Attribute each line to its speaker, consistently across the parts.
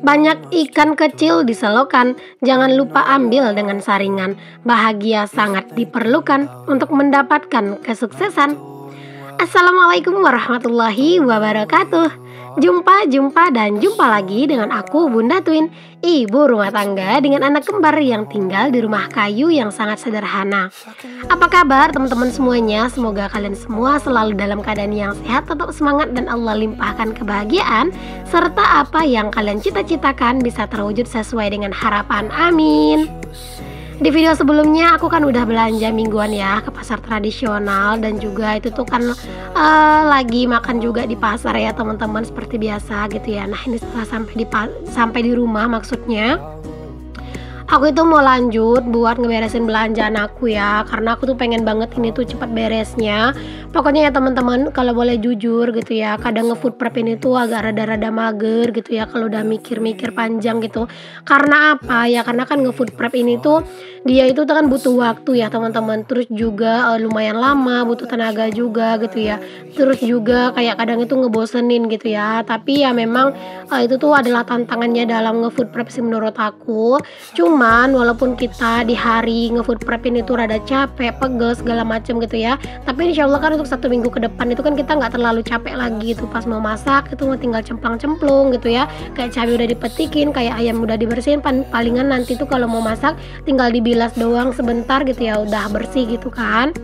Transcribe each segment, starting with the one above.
Speaker 1: Banyak ikan kecil di selokan, jangan lupa ambil dengan saringan. Bahagia sangat diperlukan untuk mendapatkan kesuksesan. Assalamualaikum warahmatullahi wabarakatuh. Jumpa lagi dengan aku Bunda Twin, ibu rumah tangga dengan anak kembar yang tinggal di rumah kayu yang sangat sederhana. Apa kabar teman-teman semuanya? Semoga kalian semua selalu dalam keadaan yang sehat, tetap semangat dan Allah limpahkan kebahagiaan serta apa yang kalian cita-citakan bisa terwujud sesuai dengan harapan. Amin. Di video sebelumnya aku kan udah belanja mingguan ya ke pasar tradisional, dan juga itu tuh kan lagi makan juga di pasar ya teman-teman, seperti biasa gitu ya. Nah ini setelah sampai di rumah, maksudnya aku itu mau lanjut buat ngeberesin belanjaan aku ya, karena aku tuh pengen banget ini tuh cepat beresnya. Pokoknya ya teman-teman, kalau boleh jujur gitu ya, kadang ngefood prep ini tuh agak rada-rada mager gitu ya kalau udah mikir-mikir panjang gitu. Karena apa ya? Karena kan ngefood prep ini tuh dia itu kan butuh waktu ya teman-teman, terus juga lumayan lama, butuh tenaga juga gitu ya. Terus juga kayak kadang itu ngebosenin gitu ya. Tapi ya memang itu tuh adalah tantangannya dalam ngefood prep sih menurut aku. Cuman walaupun kita di hari ngefood prep ini tuh rada capek, pegel segala macam gitu ya, tapi insya Allah kan untuk 1 minggu ke depan itu kan kita nggak terlalu capek lagi gitu. Pas mau masak itu tinggal cemplang-cemplung gitu ya, kayak cabai udah dipetikin, kayak ayam udah dibersihin, palingan nanti tuh kalau mau masak tinggal dibilas doang sebentar gitu ya, udah bersih gitu kan.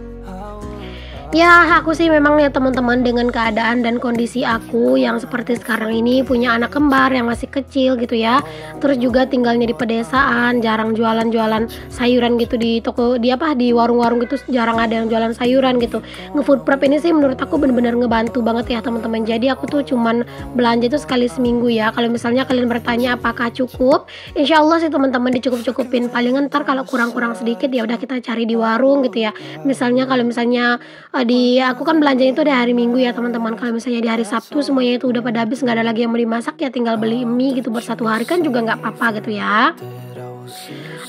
Speaker 1: Ya aku sih memang ya teman-teman, dengan keadaan dan kondisi aku yang seperti sekarang ini, punya anak kembar yang masih kecil gitu ya, terus juga tinggalnya di pedesaan, jarang jualan-jualan sayuran gitu di toko, di warung-warung gitu, jarang ada yang jualan sayuran gitu. Ngefood prep ini sih menurut aku bener-bener ngebantu banget ya teman-teman. Jadi aku tuh cuman belanja itu sekali seminggu ya. Kalau misalnya kalian bertanya apakah cukup, insya Allah sih teman-teman dicukup-cukupin. Paling ntar kalau kurang-kurang sedikit ya udah kita cari di warung gitu ya. Misalnya kalau misalnya aku kan belanja itu di hari Minggu ya teman-teman. Kalau misalnya di hari Sabtu semuanya itu udah pada habis, nggak ada lagi yang mau dimasak, ya tinggal beli mie gitu buat 1 hari kan juga nggak apa-apa gitu ya.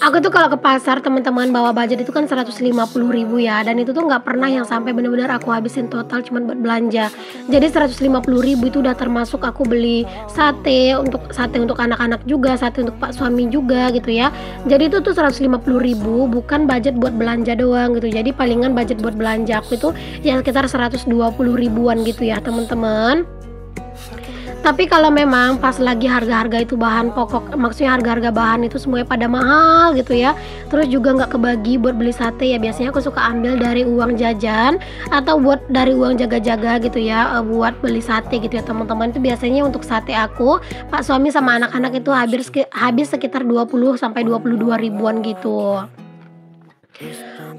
Speaker 1: Aku tuh kalau ke pasar teman-teman bawa budget itu kan 150.000 ya, dan itu tuh nggak pernah yang sampai bener-bener aku habisin total cuman buat belanja. Jadi 150.000 itu udah termasuk aku beli sate untuk anak-anak juga, sate untuk pak suami juga gitu ya. Jadi itu tuh 150.000 bukan budget buat belanja doang gitu. Jadi palingan budget buat belanja aku itu ya sekitar 120.000-an gitu ya teman-teman. Tapi kalau memang pas lagi harga-harga itu bahan pokok, maksudnya harga-harga bahan itu semuanya pada mahal gitu ya, terus juga nggak kebagi buat beli sate, ya biasanya aku suka ambil dari uang jajan atau buat dari uang jaga-jaga gitu ya, buat beli sate gitu ya teman-teman. Itu biasanya untuk sate aku, pak suami sama anak-anak itu habis sekitar 20 sampai 22 ribuan gitu.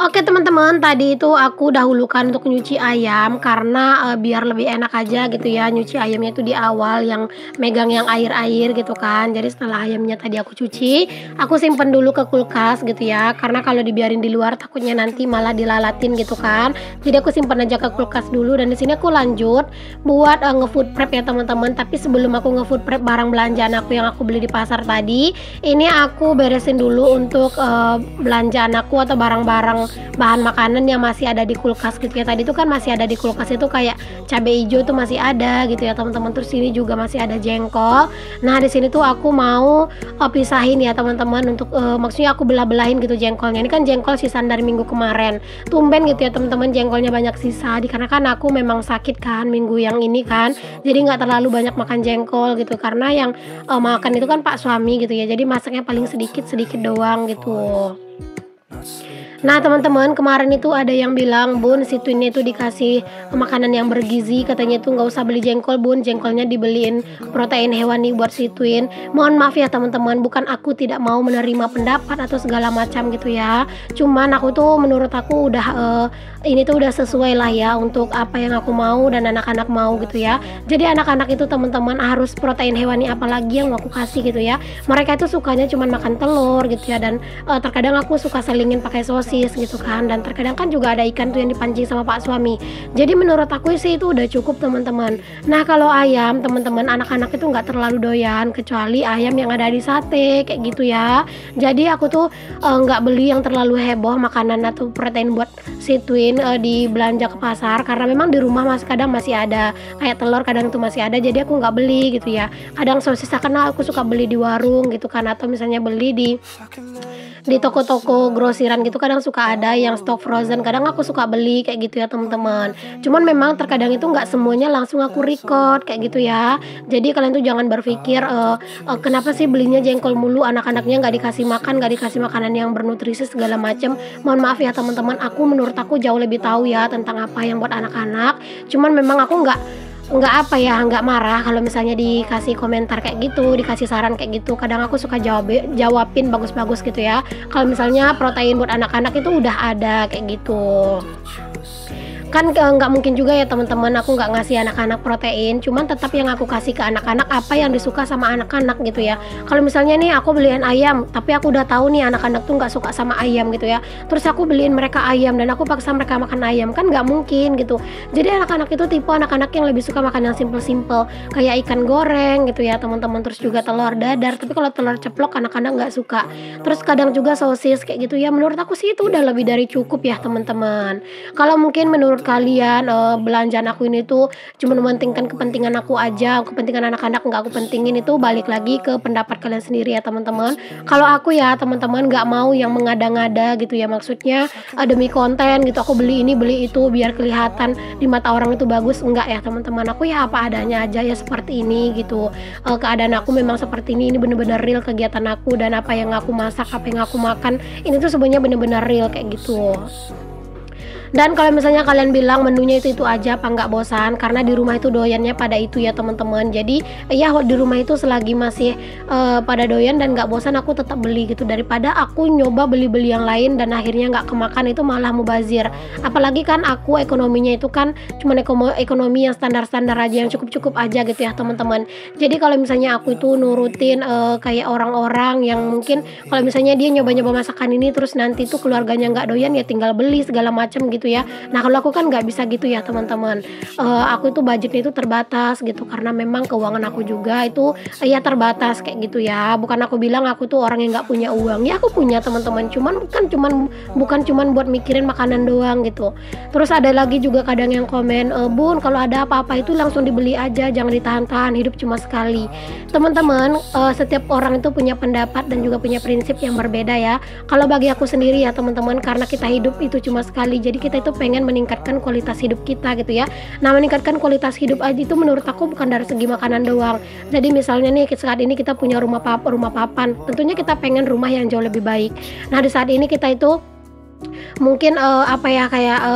Speaker 1: Oke teman-teman, tadi itu aku dahulukan untuk nyuci ayam karena biar lebih enak aja gitu ya, nyuci ayamnya itu di awal, yang megang yang air-air gitu kan. Jadi setelah ayamnya tadi aku cuci, aku simpen dulu ke kulkas gitu ya, karena kalau dibiarin di luar takutnya nanti malah dilalatin gitu kan. Jadi aku simpen aja ke kulkas dulu, dan di sini aku lanjut buat ngefood prep ya teman-teman. Tapi sebelum aku ngefood prep barang belanjaan aku yang aku beli di pasar tadi, ini aku beresin dulu untuk belanjaan aku atau barang-barang bahan makanan yang masih ada di kulkas gitu ya. Tadi itu kan masih ada di kulkas itu kayak cabai hijau tuh masih ada gitu ya teman-teman. Terus sini juga masih ada jengkol. Nah di sini tuh aku mau pisahin ya teman-teman, untuk maksudnya aku belah-belahin gitu jengkolnya. Ini kan jengkol sisaan dari minggu kemarin, tumben gitu ya teman-teman, jengkolnya banyak sisa dikarenakan aku memang sakit kan minggu yang ini kan, jadi nggak terlalu banyak makan jengkol gitu, karena yang makan itu kan pak suami gitu ya, jadi masaknya paling sedikit doang gitu. Nah teman-teman, kemarin itu ada yang bilang, Bun, si Twin itu dikasih makanan yang bergizi, katanya itu nggak usah beli jengkol Bun, jengkolnya dibeliin protein hewani buat si Twin. Mohon maaf ya teman-teman, bukan aku tidak mau menerima pendapat atau segala macam gitu ya, cuman aku tuh menurut aku udah ini tuh udah sesuai lah ya untuk apa yang aku mau dan anak-anak mau gitu ya. Jadi anak-anak itu teman-teman harus protein hewani, apalagi yang aku kasih gitu ya. Mereka itu sukanya cuman makan telur gitu ya, dan terkadang aku suka selingin pakai sosis sosis gitu kan, dan terkadang kan juga ada ikan tuh yang dipancing sama pak suami. Jadi menurut aku sih itu udah cukup teman-teman. Nah kalau ayam teman-teman, anak-anak itu nggak terlalu doyan kecuali ayam yang ada di sate kayak gitu ya. Jadi aku tuh nggak beli yang terlalu heboh makanan atau protein buat si twin di belanja ke pasar, karena memang di rumah kadang masih ada kayak telur, kadang itu masih ada, jadi aku nggak beli gitu ya. Kadang sosis karena aku suka beli di warung gitu kan, atau misalnya beli di toko-toko grosiran gitu, kadang suka ada yang stok frozen, kadang aku suka beli kayak gitu ya teman-teman. Cuman memang terkadang itu nggak semuanya langsung aku record kayak gitu ya. Jadi kalian tuh jangan berpikir kenapa sih belinya jengkol mulu, anak-anaknya nggak dikasih makan, nggak dikasih makanan yang bernutrisi segala macam. Mohon maaf ya teman-teman, menurut aku jauh lebih tahu ya tentang apa yang buat anak-anak. Cuman memang aku nggak marah kalau misalnya dikasih komentar kayak gitu, dikasih saran kayak gitu. Kadang aku suka jawabin bagus-bagus gitu ya. Kalau misalnya protein buat anak-anak itu udah ada kayak gitu. Kan nggak mungkin juga ya teman-teman aku nggak ngasih anak-anak protein, cuman tetap yang aku kasih ke anak-anak apa yang disuka sama anak-anak gitu ya. Kalau misalnya nih aku beliin ayam, tapi aku udah tahu nih anak-anak tuh nggak suka sama ayam gitu ya, terus aku beliin mereka ayam dan aku paksa mereka makan ayam, kan nggak mungkin gitu. Jadi anak-anak itu tipe anak-anak yang lebih suka makan yang simple-simple kayak ikan goreng gitu ya teman-teman, terus juga telur dadar, tapi kalau telur ceplok anak-anak nggak suka. Terus kadang juga sosis kayak gitu ya. Menurut aku sih itu udah lebih dari cukup ya teman-teman. Kalau mungkin menurut kalian belanjaan aku ini tuh cuma mementingkan kepentingan aku aja, kepentingan anak-anak nggak aku pentingin, itu balik lagi ke pendapat kalian sendiri ya teman-teman. Kalau aku ya teman-teman nggak mau yang mengada-ngada gitu ya, maksudnya demi konten gitu aku beli ini beli itu biar kelihatan di mata orang itu bagus, enggak ya teman-teman. Aku ya apa adanya aja ya, seperti ini gitu. Keadaan aku memang seperti ini bener-bener real kegiatan aku, dan apa yang aku masak, apa yang aku makan ini tuh sebenarnya bener-bener real kayak gitu. Dan kalau misalnya kalian bilang menunya itu aja apa nggak bosan, karena di rumah itu doyannya pada itu ya teman-teman. Jadi ya di rumah itu selagi masih pada doyan dan nggak bosan, aku tetap beli gitu, daripada aku nyoba beli-beli yang lain dan akhirnya nggak kemakan, itu malah mubazir. Apalagi kan aku ekonominya itu kan cuma ekonomi yang standar-standar aja, yang cukup-cukup aja gitu ya teman-teman. Jadi kalau misalnya aku itu nurutin kayak orang-orang yang mungkin kalau misalnya dia nyoba-nyoba masakan ini terus nanti tuh keluarganya nggak doyan, ya tinggal beli segala macam gitu ya. Nah kalau aku kan nggak bisa gitu ya teman-teman. Aku itu budgetnya itu terbatas gitu, karena memang keuangan aku juga itu ya terbatas kayak gitu ya. Bukan aku bilang aku tuh orang yang nggak punya uang, ya aku punya teman-teman, bukan cuman buat mikirin makanan doang gitu. Terus ada lagi juga kadang yang komen, Bun kalau ada apa-apa itu langsung dibeli aja, jangan ditahan-tahan, hidup cuma sekali. Teman-teman, setiap orang itu punya pendapat dan juga punya prinsip yang berbeda ya. Kalau bagi aku sendiri ya teman-teman, karena kita hidup itu cuma sekali, jadi kita itu pengen meningkatkan kualitas hidup kita gitu ya. Nah meningkatkan kualitas hidup aja itu menurut aku bukan dari segi makanan doang. Jadi misalnya nih saat ini kita punya rumah papan, tentunya kita pengen rumah yang jauh lebih baik. Nah di saat ini kita itu mungkin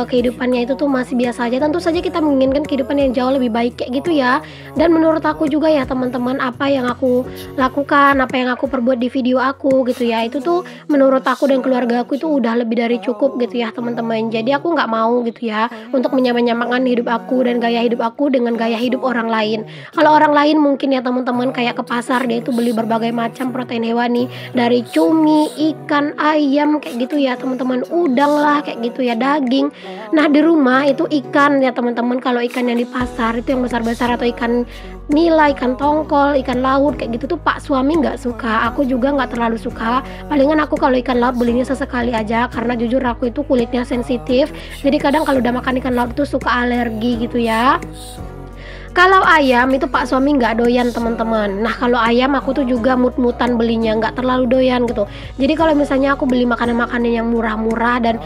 Speaker 1: kehidupannya itu tuh masih biasa aja, tentu saja kita menginginkan kehidupan yang jauh lebih baik kayak gitu ya. Dan menurut aku juga ya teman-teman, apa yang aku lakukan, apa yang aku perbuat di video aku gitu ya, itu tuh menurut aku dan keluarga aku itu udah lebih dari cukup gitu ya teman-teman. Jadi aku nggak mau gitu ya untuk menyamakan hidup aku dan gaya hidup aku dengan gaya hidup orang lain. Kalau orang lain mungkin ya teman-teman kayak ke pasar, dia itu beli berbagai macam protein hewani, dari cumi, ikan, ayam kayak gitu ya teman-teman, udang lah kayak gitu ya, daging. Nah di rumah itu ikan ya teman-teman. Kalau ikan yang di pasar itu yang besar-besar, atau ikan nila, ikan tongkol, ikan laut kayak gitu tuh pak suami nggak suka, aku juga nggak terlalu suka. Palingan aku kalau ikan laut belinya sesekali aja, karena jujur aku itu kulitnya sensitif, jadi kadang kalau udah makan ikan laut tuh suka alergi gitu ya. Kalau ayam itu pak suami nggak doyan teman-teman. Nah kalau ayam aku tuh juga mut-mutan belinya, nggak terlalu doyan gitu. Jadi kalau misalnya aku beli makanan-makanan yang murah-murah dan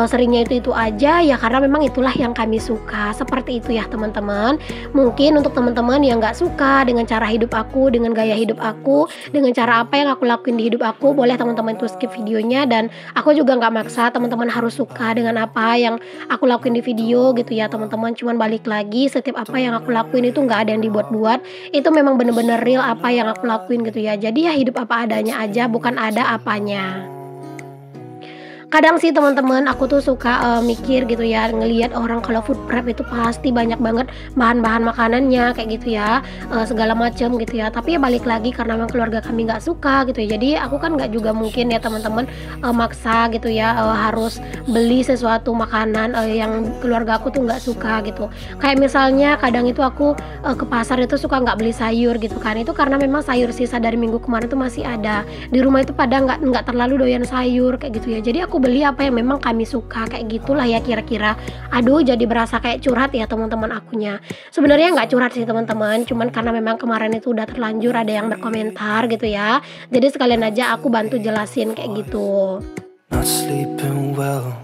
Speaker 1: seringnya itu aja ya, karena memang itulah yang kami suka. Seperti itu ya teman-teman. Mungkin untuk teman-teman yang nggak suka dengan cara hidup aku, dengan gaya hidup aku, dengan cara apa yang aku lakuin di hidup aku, boleh teman-teman tuh skip videonya. Dan aku juga nggak maksa teman-teman harus suka dengan apa yang aku lakuin di video gitu ya teman-teman. Cuman balik lagi, setiap apa yang aku lakuin itu nggak ada yang dibuat-buat, itu memang bener-bener real apa yang aku lakuin gitu ya. Jadi ya hidup apa adanya aja, bukan ada apanya. Kadang sih teman-teman aku tuh suka mikir gitu ya, ngelihat orang kalau food prep itu pasti banyak banget bahan-bahan makanannya kayak gitu ya, segala macam gitu ya. Tapi ya balik lagi karena memang keluarga kami nggak suka gitu ya. Jadi aku kan nggak juga mungkin ya teman-teman maksa gitu ya, harus beli sesuatu makanan yang keluarga aku tuh nggak suka gitu. Kayak misalnya kadang itu aku ke pasar itu suka nggak beli sayur gitu kan. Itu karena memang sayur sisa dari minggu kemarin tuh masih ada. Di rumah itu pada nggak terlalu doyan sayur kayak gitu ya. Jadi aku beli apa yang memang kami suka kayak gitulah ya kira-kira. Aduh, jadi berasa kayak curhat ya teman-teman akunya. Sebenarnya nggak curhat sih teman-teman, cuman karena memang kemarin itu udah terlanjur ada yang berkomentar gitu ya. Jadi sekalian aja aku bantu jelasin kayak gitu.
Speaker 2: Not sleeping well.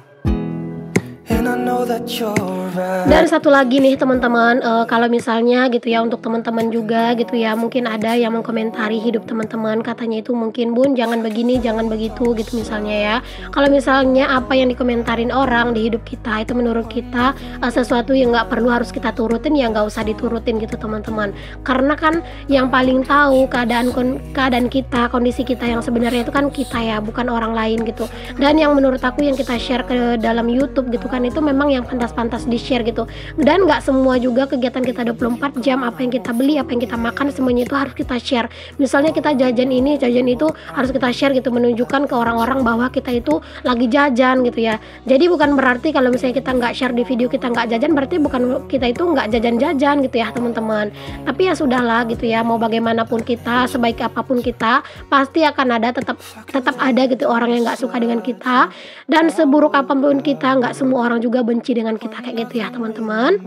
Speaker 2: And I know that you're right.
Speaker 1: Dan satu lagi nih teman-teman, kalau misalnya gitu ya untuk teman-teman juga gitu ya, mungkin ada yang mengkomentari hidup teman-teman, katanya itu mungkin Bun jangan begini, jangan begitu gitu misalnya ya. Kalau misalnya apa yang dikomentarin orang di hidup kita itu menurut kita sesuatu yang nggak perlu harus kita turutin, ya nggak usah diturutin gitu teman-teman. Karena kan yang paling tahu keadaan kita, kondisi kita yang sebenarnya itu kan kita ya, bukan orang lain gitu. Dan yang menurut aku yang kita share ke dalam YouTube gitu kan, itu memang yang pantas-pantas di-share gitu. Dan nggak semua juga kegiatan kita 24 jam, apa yang kita beli, apa yang kita makan, semuanya itu harus kita share. Misalnya kita jajan ini, jajan itu harus kita share gitu, menunjukkan ke orang-orang bahwa kita itu lagi jajan gitu ya. Jadi bukan berarti kalau misalnya kita nggak share di video kita nggak jajan, berarti bukan kita itu nggak jajan-jajan gitu ya teman-teman. Tapi ya sudahlah gitu ya, mau bagaimanapun kita, sebaik apapun kita, pasti akan ada tetap ada gitu orang yang nggak suka dengan kita. Dan seburuk apapun kita, nggak semua orang juga benci dengan kita kayak gitu ya teman-teman.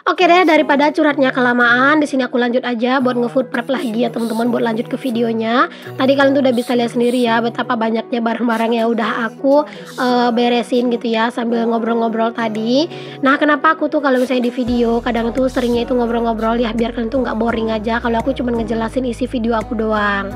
Speaker 1: Oke deh, daripada curhatnya kelamaan, di sini aku lanjut aja buat ngefood prep lagi ya teman-teman, buat lanjut ke videonya. Tadi kalian tuh udah bisa lihat sendiri ya betapa banyaknya barang-barang yang udah aku beresin gitu ya sambil ngobrol-ngobrol tadi. Nah, kenapa aku tuh kalau misalnya di video kadang tuh seringnya itu ngobrol-ngobrol ya, biar kalian tuh nggak boring aja kalau aku cuma ngejelasin isi video aku doang.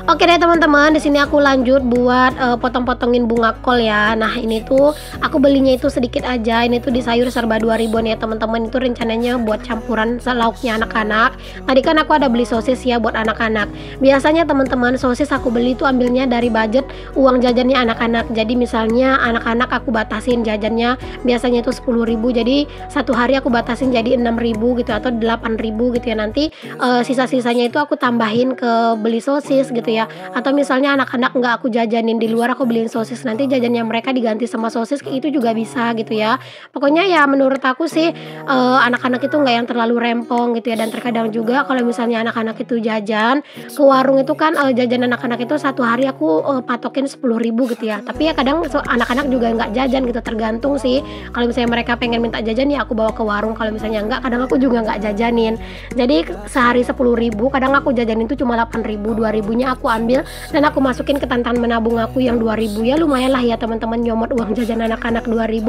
Speaker 1: Oke deh teman-teman, di sini aku lanjut buat potong-potongin bunga kol ya. Nah, ini tuh aku belinya itu sedikit aja. Ini tuh di sayur serba 2000-an ya teman-teman. Itu rencananya buat campuran lauknya anak-anak. Tadi kan aku ada beli sosis ya buat anak-anak. Biasanya teman-teman sosis aku beli itu ambilnya dari budget uang jajannya anak-anak. Jadi misalnya anak-anak aku batasin jajannya biasanya itu 10.000. Jadi satu hari aku batasin jadi 6.000 gitu atau 8.000 gitu ya. Nanti sisa-sisanya itu aku tambahin ke beli sosis gitu ya. Atau misalnya anak-anak nggak aku jajanin di luar, aku beliin sosis, nanti jajannya mereka diganti sama sosis, itu juga bisa gitu ya. Pokoknya ya menurut aku sih anak-anak itu nggak yang terlalu rempong gitu ya. Dan terkadang juga kalau misalnya anak-anak itu jajan ke warung itu kan jajan anak-anak itu satu hari aku patokin 10.000 gitu ya. Tapi ya kadang anak-anak juga nggak jajan gitu, tergantung sih. Kalau misalnya mereka pengen minta jajan ya aku bawa ke warung, kalau misalnya enggak kadang aku juga nggak jajanin. Jadi sehari 10.000, kadang aku jajanin itu cuma 8.000, 2.000-nya aku ambil dan aku masukin ke tantan menabung aku yang 2.000 ya. Lumayan lah ya teman-teman, nyomot uang jajan anak-anak 2.000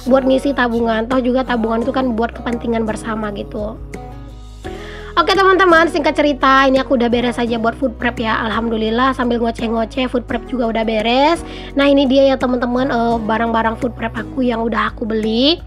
Speaker 1: buat ngisi tabungan. Toh juga tabungan itu kan buat kepentingan bersama gitu. Oke teman-teman, singkat cerita ini aku udah beres aja buat food prep ya. Alhamdulillah sambil ngoceh-ngoceh food prep juga udah beres. Nah, ini dia ya teman-teman barang-barang food prep aku yang udah aku beli.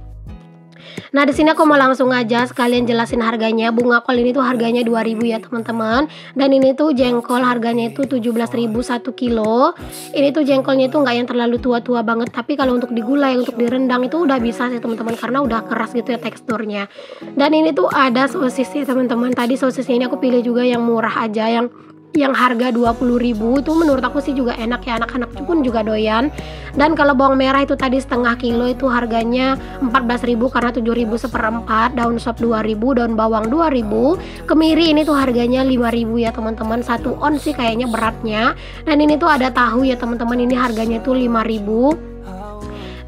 Speaker 1: Nah, di sini aku mau langsung aja sekalian jelasin harganya. Bunga kol ini tuh harganya 2.000 ya teman-teman. Dan ini tuh jengkol harganya itu 17.000 1 kilo. Ini tuh jengkolnya itu nggak yang terlalu tua-tua banget, tapi kalau untuk digulai, untuk direndang itu udah bisa sih teman-teman, karena udah keras gitu ya teksturnya. Dan ini tuh ada sosis ya teman-teman. Tadi sosisnya ini aku pilih juga yang murah aja, yang harga 20.000 itu menurut aku sih juga enak ya, anak-anak pun juga doyan. Dan kalau bawang merah itu tadi setengah kilo itu harganya 14.000 karena 7.000 seperempat, daun sop 2.000, daun bawang 2.000, kemiri ini tuh harganya 5.000 ya teman-teman, 1 ons sih kayaknya beratnya. Dan ini tuh ada tahu ya teman-teman, ini harganya tuh 5.000.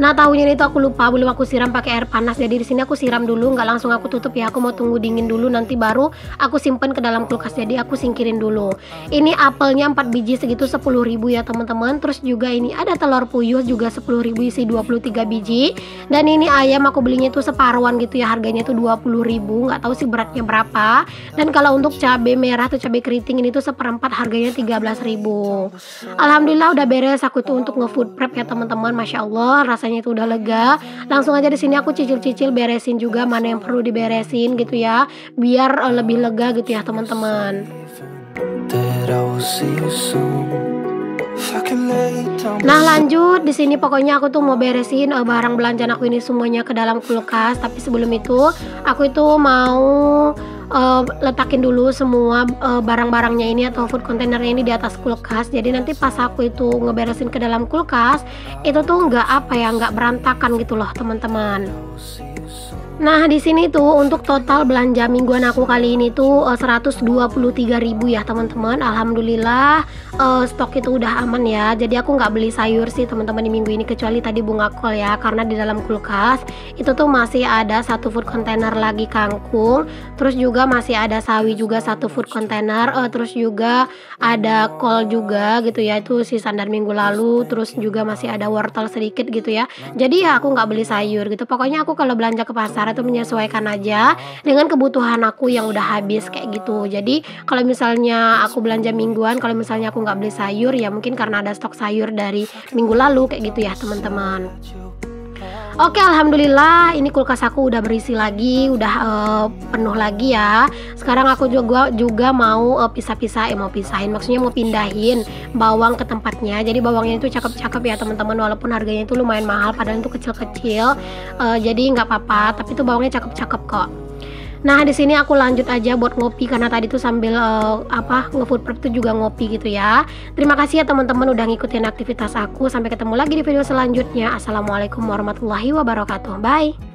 Speaker 1: Nah, tahunya ini tuh aku lupa belum aku siram pakai air panas, jadi di sini aku siram dulu, nggak langsung aku tutup ya. Aku mau tunggu dingin dulu, nanti baru aku simpen ke dalam kulkas. Jadi aku singkirin dulu. Ini apelnya 4 biji segitu 10.000 ya teman-teman. Terus juga ini ada telur puyuh juga 10.000 isi 23 biji. Dan ini ayam aku belinya itu separuhan gitu ya, harganya itu 20.000. Nggak tahu sih beratnya berapa. Dan kalau untuk cabai merah atau cabai keriting ini tuh seperempat, harganya 13.000. Alhamdulillah udah beres aku tuh untuk ngefood prep ya teman-teman. Masya Allah, rasanya itu udah lega. Langsung aja di sini aku cicil-cicil beresin juga mana yang perlu diberesin gitu ya, biar lebih lega gitu ya teman-teman.
Speaker 2: That I will see you soon. If I can lay down
Speaker 1: Nah lanjut di sini pokoknya aku tuh mau beresin barang belanjaan aku ini semuanya ke dalam kulkas. Tapi sebelum itu aku itu mau letakin dulu semua barang-barangnya ini atau food containernya ini di atas kulkas. Jadi nanti pas aku itu ngeberesin ke dalam kulkas itu tuh nggak berantakan gitu loh teman-teman. Nah di sini tuh untuk total belanja mingguan aku kali ini tuh 123.000 ya teman-teman. Alhamdulillah stok itu udah aman ya. Jadi aku nggak beli sayur sih teman-teman di minggu ini kecuali tadi bunga kol ya, karena di dalam kulkas itu tuh masih ada satu food container lagi kangkung, terus juga masih ada sawi juga satu food container, terus juga ada kol juga gitu ya, itu sisa dari minggu lalu, terus juga masih ada wortel sedikit gitu ya. Jadi ya aku nggak beli sayur gitu. Pokoknya aku kalau belanja ke pasar itu menyesuaikan aja dengan kebutuhan aku yang udah habis kayak gitu. Jadi kalau misalnya aku belanja mingguan, kalau misalnya aku nggak beli sayur ya mungkin karena ada stok sayur dari minggu lalu kayak gitu ya teman-teman. Oke, alhamdulillah ini kulkas aku udah berisi lagi, udah penuh lagi ya. Sekarang aku juga mau pisahin, maksudnya mau pindahin bawang ke tempatnya. Jadi bawangnya itu cakep-cakep ya teman-teman, walaupun harganya itu lumayan mahal, padahal itu kecil-kecil. Jadi nggak apa-apa, tapi itu bawangnya cakep-cakep kok. Nah di sini aku lanjut aja buat ngopi karena tadi tuh sambil nge-food prep tuh juga ngopi gitu ya. Terima kasih ya teman-teman udah ngikutin aktivitas aku. Sampai ketemu lagi di video selanjutnya. Assalamualaikum warahmatullahi wabarakatuh. Bye.